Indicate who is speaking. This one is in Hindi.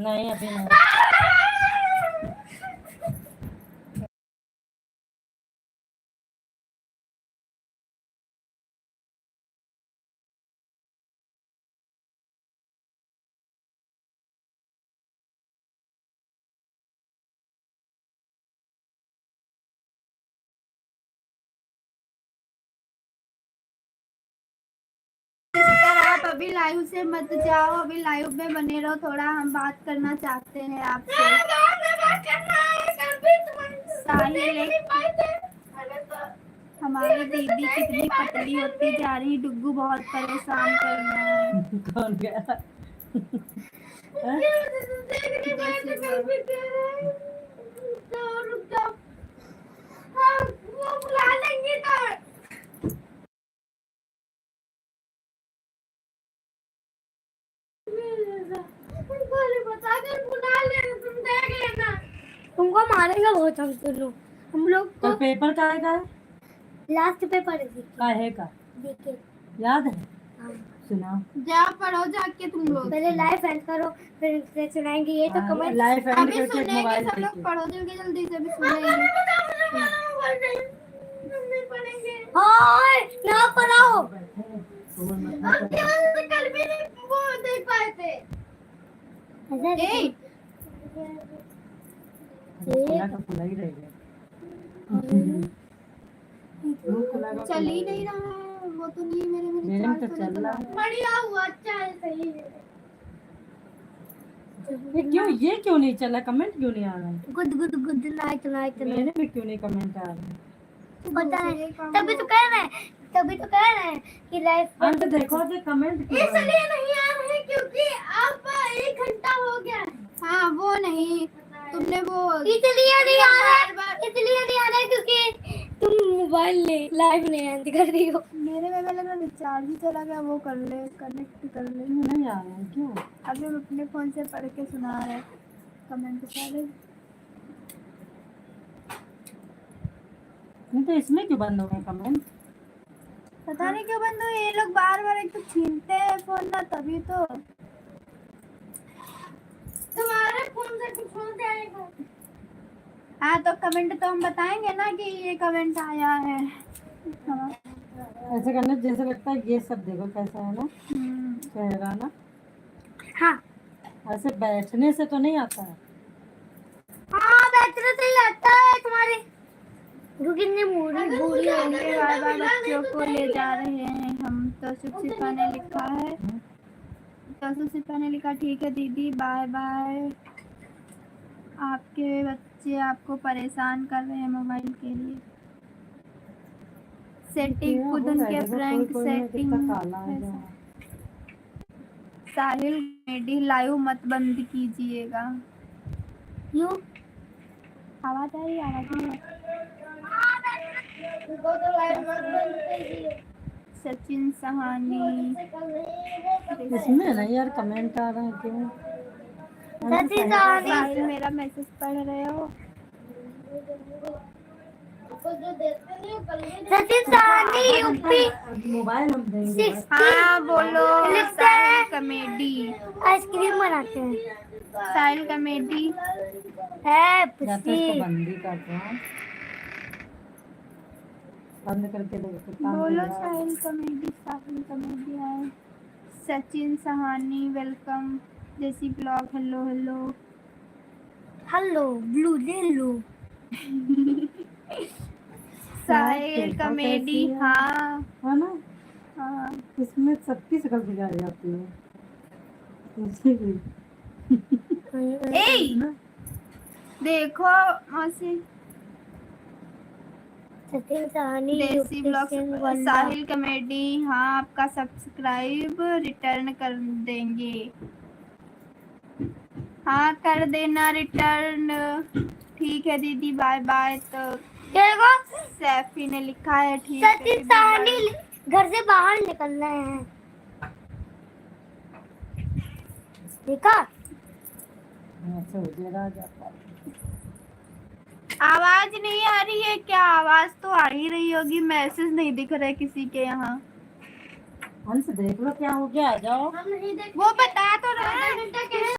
Speaker 1: नहीं अभी नहीं।
Speaker 2: आप अभी लाइव से मत जाओ, अभी लाइव में बने रहो, थोड़ा हम बात करना चाहते हैं आपसे। साहिल, हमारी दीदी कितनी पतली होती जा रही, डुग्गू बहुत परेशान कर रहा है।
Speaker 1: कौन गया?
Speaker 2: तुमको मारेगा बहुत हम लोग
Speaker 1: तो पेपर का है
Speaker 2: लास्ट पेपर
Speaker 1: है का याद है?
Speaker 2: हाँ।
Speaker 1: सुनाओ।
Speaker 2: जा पढ़ो जाके तुम लोग, पहले लाइव एंड करो फिर सुनाएंगे। ये तो कमेंट
Speaker 1: लाइव एंड
Speaker 2: अभी
Speaker 1: करके
Speaker 2: सुनेंगे,
Speaker 1: मोबाइल
Speaker 2: सब लोग पढ़ो जल्दी से, अभी सुनेंगे। हाय ना पढ़ाओ, कल भी वो देख पाए थे।
Speaker 1: खुला ही रहेगा।
Speaker 2: चल ही नहीं रहा है वो, तो नहीं मेरे
Speaker 1: तो चल रहा है।
Speaker 2: बढ़िया हुआ, अच्छा है, सही है।
Speaker 1: ये क्यों नहीं चला? कमेंट क्यों नहीं आ रहा है?
Speaker 2: गुड नाइट
Speaker 1: मेरे में क्यों नहीं कमेंट आ रहा है?
Speaker 2: पता है, तभी तो कह रहे हैं कि लाइव
Speaker 1: अंत देखो तो कमेंट क्यों
Speaker 2: इसलिए नहीं आ रहे क्योंकि अब 1 घंटा हो गया। हाँ वो नहीं, तुमने वो इसलिए नहीं आ रहा क्योंकि तुम मोबाइल लाइव नहीं ऑन कर रही हो। मेरे मोबाइल में रिचार्ज ही चला गया, वो कर ले, कनेक्ट कर ले।
Speaker 1: नहीं आ रहा है क्यों?
Speaker 2: अभी हम अपने फोन से पढ़ के सुना रहे कमेंट सारे।
Speaker 1: नहीं तो इसमें क्यों बंद हो गया कमेंट?
Speaker 2: पता नहीं क्यों बंद हुई, ये लोग बार एक तो छीनते हैं फोन ना, तभी तो तुम्हारे फोन से कुछ हो जाएगा। हाँ तो कमेंट तो हम बताएंगे ना कि ये कमेंट आया है। हाँ।
Speaker 1: ऐसे करने जैसे लगता है ये सब देखो कैसा है ना चेहरा ना।
Speaker 2: हाँ
Speaker 1: ऐसे बैठने से तो नहीं आता है।
Speaker 2: हाँ बैठने से ही आता है तुम्हारे, कितनी बूढ़ी हो गई, बार बच्चों को ले जा रहे हैं हम। तो शिक्षिका ने लिखा है, ठीक है दीदी बाय बाय, आपके बच्चे आपको परेशान कर रहे हैं मोबाइल के लिए। सेटिंग खुद उनके फ्रैंक सेटिंग। साहिल मेडी लाइव मत बंद कीजिएगा। क्यों? आवाज आ रही है। सचिन सहानी,
Speaker 1: इसमें ना यार कमेंट आ रहा है क्यों?
Speaker 2: सचिन सहानी मेरा मैसेज पढ़ रहे हो? सचिन सहानी यूपी
Speaker 1: मोबाइल हम देंगे।
Speaker 2: हाँ बोलो। साहिल कॉमेडी आइसक्रीम बनाते हैं। साहिल कॉमेडी है
Speaker 1: बंदी कर दो, बंद करके
Speaker 2: बोलो। साहिल कॉमेडी है। सचिन सहानी वेलकम। जैसी ब्लॉग हेलो ब्लू ले लो। साहिल कॉमेडी हाँ
Speaker 1: है ना।
Speaker 2: हाँ
Speaker 1: इसमें सबकी शक्ल दिखाई जाती है।
Speaker 2: देखो मौसी देसी ब्लॉग साहिल कॉमेडी हाँ आपका सब्सक्राइब रिटर्न कर देंगे। हाँ कर देना रिटर्न। ठीक है दीदी बाय बाय। तो सैफी ने लिखा है ठीक है। सचिन सहानी घर से बाहर निकलना है, देखा? आवाज नहीं आ रही है क्या? आवाज तो आ ही रही होगी, मैसेज नहीं दिख रहे किसी के यहाँ।
Speaker 1: हमसे देख लो क्या हो गया, आ जाओ।
Speaker 2: वो बता तो रहा है